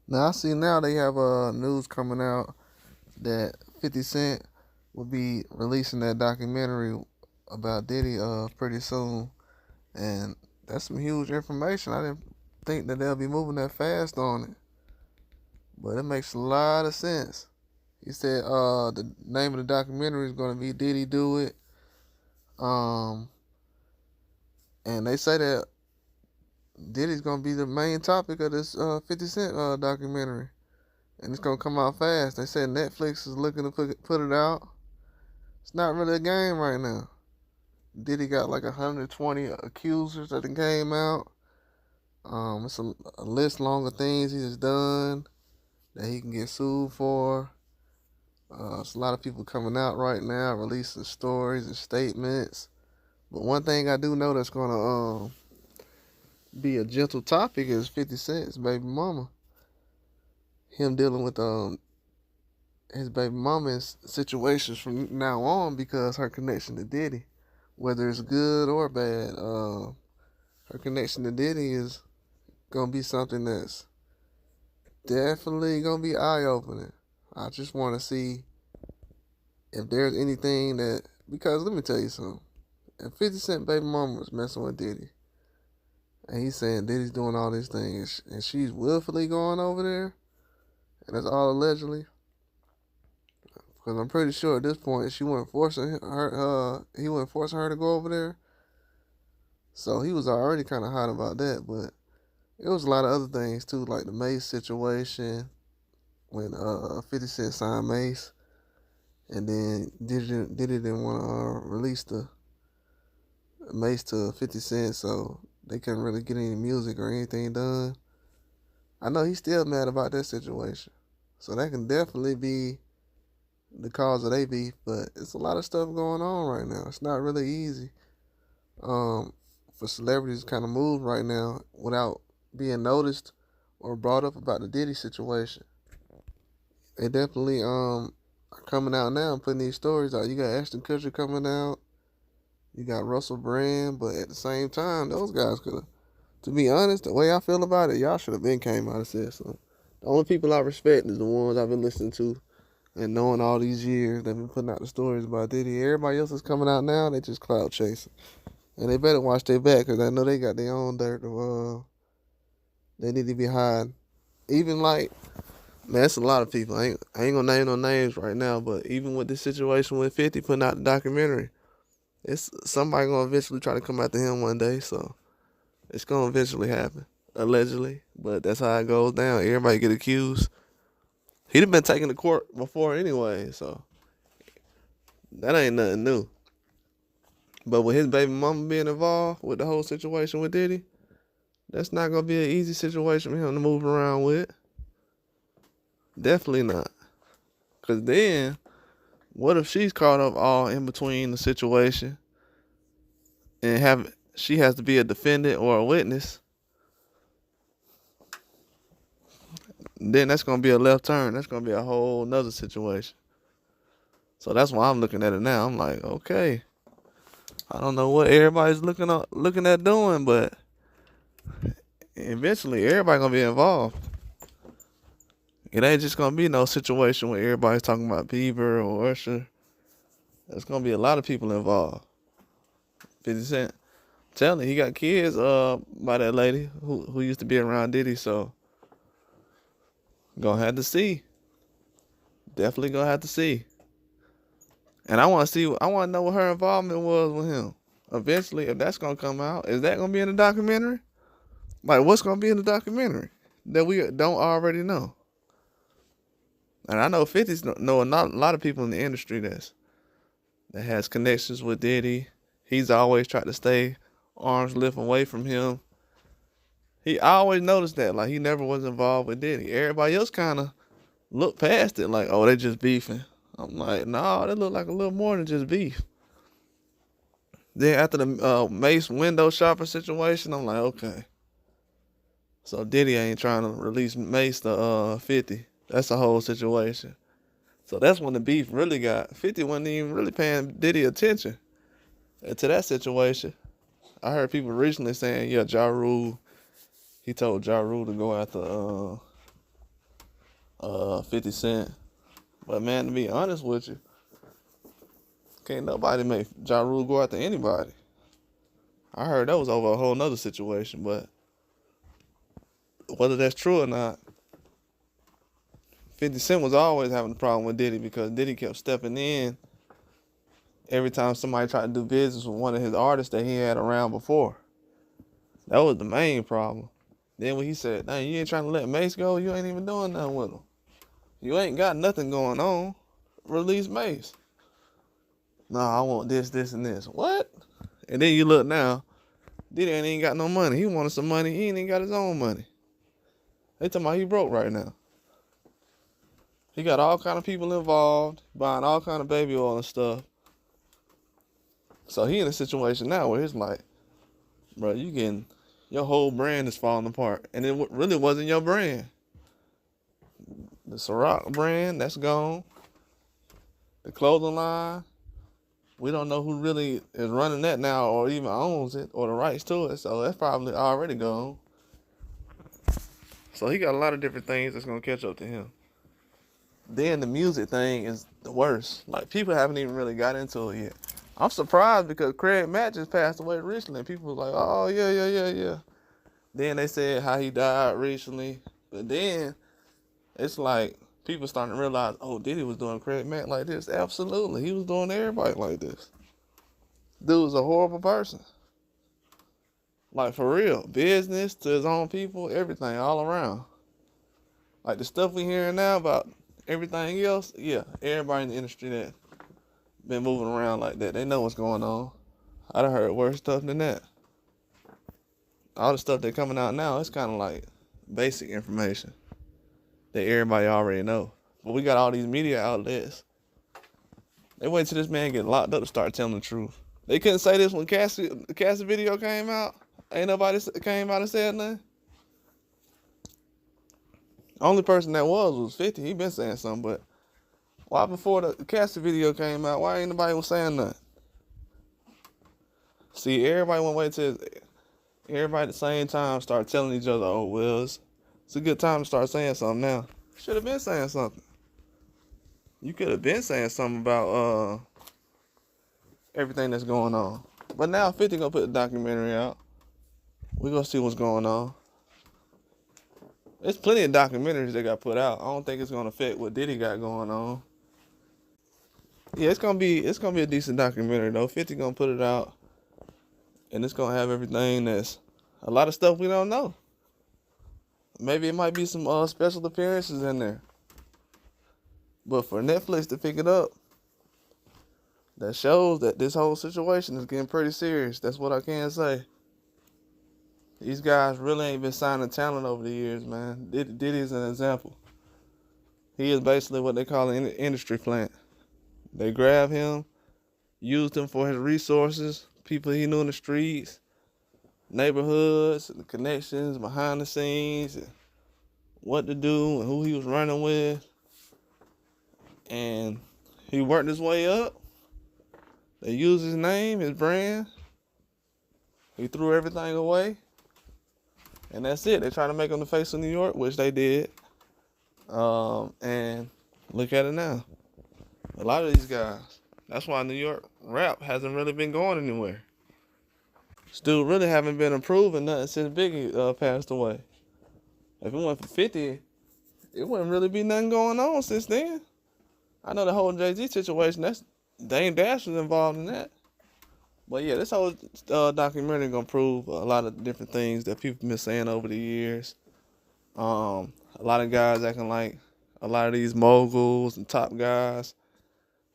Now I see now they have news coming out that 50 Cent will be releasing that documentary about Diddy pretty soon, and that's some huge information. I didn't think that they'll be moving that fast on it, but it makes a lot of sense. He said the name of the documentary is going to be Diddy Do It, um, and they say that Diddy's going to be the main topic of this 50 Cent documentary, and it's going to come out fast. They said Netflix is looking to put it out. It's not really a game right now. Diddy got like 120 accusers that came out. It's a list long of things he's done that he can get sued for. It's a lot of people coming out right now, releasing stories and statements. But one thing I do know that's gonna be a gentle topic is 50 Cent's baby mama. Him dealing with his baby mama's situations from now on because her connection to Diddy, whether it's good or bad, her connection to Diddy is gonna be something that's definitely gonna be eye opening. I just want to see if there's anything that, because let me tell you something. If 50 Cent baby mama was messing with Diddy, and he's saying Diddy's doing all these things, and she's willfully going over there, and that's all allegedly, because I'm pretty sure at this point she wasn't forcing her, he wasn't forcing her to go over there. So he was already kind of hot about that, but it was a lot of other things too, like the Mace situation when 50 Cent signed Mace, and then Diddy didn't want to release the Mace to 50 Cent, so they couldn't really get any music or anything done. I know he's still mad about that situation, so that can definitely be the cause of their beef. But it's a lot of stuff going on right now. It's not really easy for celebrities to kind of move right now without being noticed or brought up about the Diddy situation. They definitely are coming out now and putting these stories out. You got Ashton Kutcher coming out. You got Russell Brand, but at the same time, those guys could have. To be honest, the way I feel about it, y'all should have been came out and said something. The only people I respect is the ones I've been listening to and knowing all these years they've been putting out the stories about Diddy. Everybody else is coming out now, they just cloud chasing. And they better watch their back because I know they got their own dirt. They need to be hiding. Even like, man, that's a lot of people. I ain't gonna name no names right now, but even with this situation with 50 putting out the documentary, it's somebody gonna eventually try to come after him one day. So it's gonna eventually happen, allegedly. But that's how it goes down. Everybody get accused. He'd have been taken to court before anyway, so that ain't nothing new. But with his baby mama being involved with the whole situation with Diddy, that's not gonna be an easy situation for him to move around with. Definitely not. Cause then, what if she's caught up all in between the situation and she has to be a defendant or a witness? Then that's gonna be a left turn. That's gonna be a whole nother situation. So that's why I'm looking at it now. I'm like, okay, I don't know what everybody's looking at doing, but eventually everybody gonna be involved. It ain't just gonna be no situation where everybody's talking about Bieber or Usher. There's gonna be a lot of people involved. 50 Cent telling he got kids by that lady who used to be around Diddy, so gonna have to see. Definitely gonna have to see. And I wanna know what her involvement was with him. Eventually, if that's gonna come out, is that gonna be in the documentary? Like, what's gonna be in the documentary that we don't already know? And I know 50's know a lot of people in the industry that has connections with Diddy. He's always tried to stay arm's length away from him. I always noticed that, like, he never was involved with Diddy. Everybody else kind of looked past it, like, oh, they just beefing. I'm like, no, they look like a little more than just beef. Then after the Mace window shopper situation, I'm like, okay. So Diddy ain't trying to release Mace to 50. That's the whole situation. So that's when the beef really got. 50 wasn't even really paying Diddy attention to that situation. I heard people recently saying, yeah, Ja Rule, he told Ja Rule to go after 50 Cent. But man, to be honest with you, can't nobody make Ja Rule go after anybody. I heard that was over a whole nother situation, but whether that's true or not, 50 Cent was always having a problem with Diddy because Diddy kept stepping in every time somebody tried to do business with one of his artists that he had around before. That was the main problem. Then when he said, "Dang, you ain't trying to let Mace go, you ain't even doing nothing with him. You ain't got nothing going on. Release Mace." "Nah, I want this, this, and this." What? And then you look now, Diddy ain't got no money. He wanted some money. He ain't even got his own money. They talking about he broke right now. He got all kind of people involved, buying all kind of baby oil and stuff. So he in a situation now where it's like, bro, your whole brand is falling apart. And it really wasn't your brand. The Ciroc brand, that's gone. The clothing line, we don't know who really is running that now or even owns it or the rights to it. So that's probably already gone. So he got a lot of different things that's going to catch up to him. Then the music thing is the worst. Like, people haven't even really got into it yet. I'm surprised because Craig Mack just passed away recently. And people was like, "Oh, yeah. Then they said how he died recently. But then it's like people starting to realize, oh, Diddy was doing Craig Mack like this. Absolutely. He was doing everybody like this. Dude was a horrible person. Like, for real. Business to his own people, everything, all around. Like, the stuff we hearing now about everything else, yeah, everybody in the industry that been moving around like that, they know what's going on. I done heard worse stuff than that. All the stuff that's coming out now, it's kind of like basic information that everybody already know. But we got all these media outlets. They wait till this man get locked up to start telling the truth. They couldn't say this when the Cassie video came out. Ain't nobody came out and said nothing. Only person that was 50. He been saying something, but why before the Cassie video came out, why ain't nobody was saying nothing? See, everybody want to wait till everybody at the same time start telling each other, oh, well, it's a good time to start saying something now. Should have been saying something. You could have been saying something about everything that's going on. But now 50 gonna put the documentary out. We gonna see what's going on. There's plenty of documentaries that got put out. I don't think it's gonna affect what Diddy got going on. Yeah, it's gonna be a decent documentary though. 50 gonna put it out, and it's gonna have everything that's a lot of stuff we don't know. Maybe it might be some special appearances in there. But for Netflix to pick it up, that shows that this whole situation is getting pretty serious. That's what I can say. These guys really ain't been signing talent over the years, man. Diddy is an example. He is basically what they call an industry plant. They grab him, used him for his resources, people he knew in the streets, neighborhoods, the connections behind the scenes, and what to do and who he was running with. And he worked his way up. They used his name, his brand. He threw everything away. And that's it. They tried to make him the face of New York, which they did. And look at it now. A lot of these guys. That's why New York rap hasn't really been going anywhere. Still really haven't been improving nothing since Biggie passed away. If it went for 50, it wouldn't really be nothing going on since then. I know the whole Jay-Z situation, that's Dame Dash was involved in that. But yeah, this whole documentary gonna prove a lot of different things that people been saying over the years. A lot of guys acting like a lot of these moguls and top guys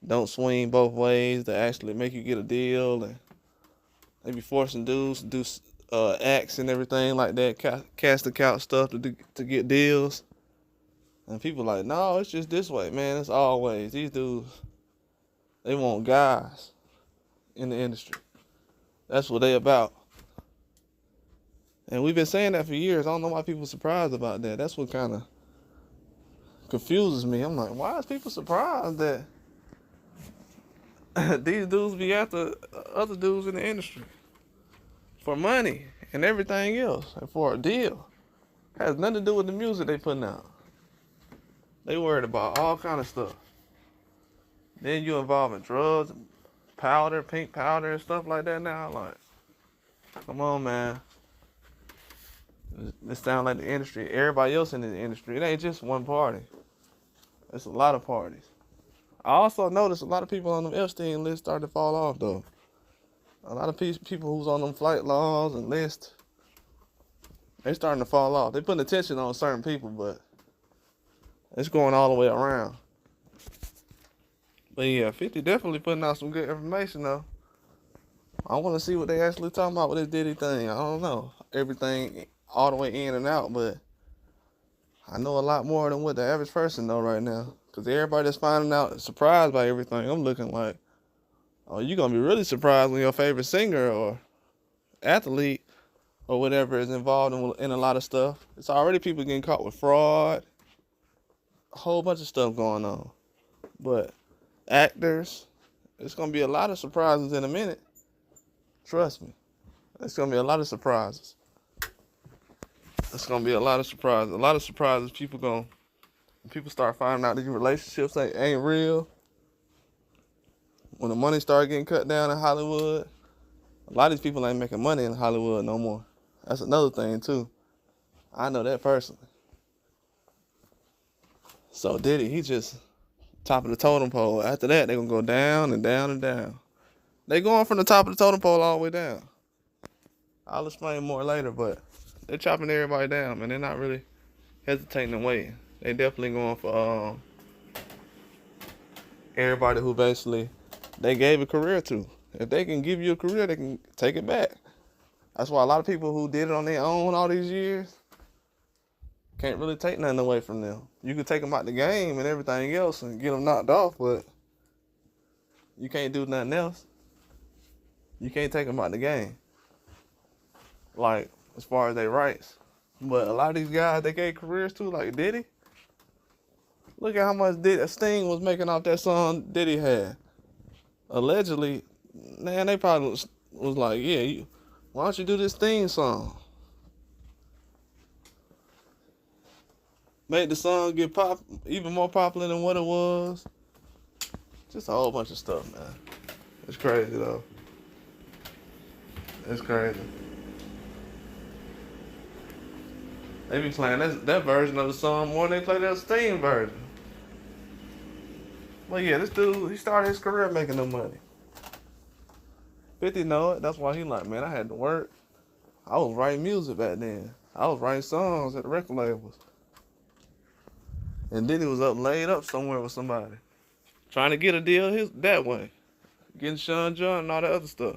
don't swing both ways to actually make you get a deal, and they be forcing dudes to do acts and everything like that, cast the couch stuff to get deals. And people like, no, it's just this way, man. It's always these dudes. They want guys in the industry. That's what they about. And we've been saying that for years. I don't know why people are surprised about that. That's what kind of confuses me. I'm like, why is people surprised that these dudes be after other dudes in the industry for money and everything else and for a deal? Has nothing to do with the music they putting out. They worried about all kind of stuff. Then you involved in drugs, powder, pink powder, and stuff like that now. Like, come on, man. It sounds like the industry. Everybody else in the industry. It ain't just one party. It's a lot of parties. I also noticed a lot of people on the Epstein list started to fall off, though. A lot of people who's on them flight laws and lists, they starting to fall off. They putting attention on certain people, but it's going all the way around. But yeah, 50 definitely putting out some good information, though. I want to see what they actually talking about with this Diddy thing. I don't know everything all the way in and out, but I know a lot more than what the average person know right now. Because everybody that's finding out surprised by everything, I'm looking like, oh, you're going to be really surprised when your favorite singer or athlete or whatever is involved in a lot of stuff. It's already people getting caught with fraud, a whole bunch of stuff going on. But actors, it's going to be a lot of surprises in a minute. Trust me. It's going to be a lot of surprises. It's going to be a lot of surprises. A lot of surprises. People start finding out these relationships ain't real. When the money start getting cut down in Hollywood, a lot of these people ain't making money in Hollywood no more. That's another thing, too. I know that personally. So Diddy, he just top of the totem pole. After that, they're going to go down and down and down. They going from the top of the totem pole all the way down. I'll explain more later, but they're chopping everybody down, man. They're not really hesitating and waiting. They definitely going for everybody who basically they gave a career to. If they can give you a career, they can take it back. That's why a lot of people who did it on their own all these years can't really take nothing away from them. You can take them out the game and everything else and get them knocked off, but you can't do nothing else. You can't take them out the game. Like, as far as their rights. But a lot of these guys they gave careers to, like Diddy. Look at how much Sting was making off that song Diddy had. Allegedly, man, they probably was like, yeah, why don't you do this theme song? Make the song get even more popular than what it was. Just a whole bunch of stuff, man. It's crazy, though. It's crazy. They be playing that version of the song more than they play that Sting version. Well, yeah, this dude, he started his career making no money. 50 know it. That's why he like, man, I had to work. I was writing music back then. I was writing songs at the record labels. And then he was laid up somewhere with somebody. Trying to get a deal that way. Getting Sean John and all that other stuff.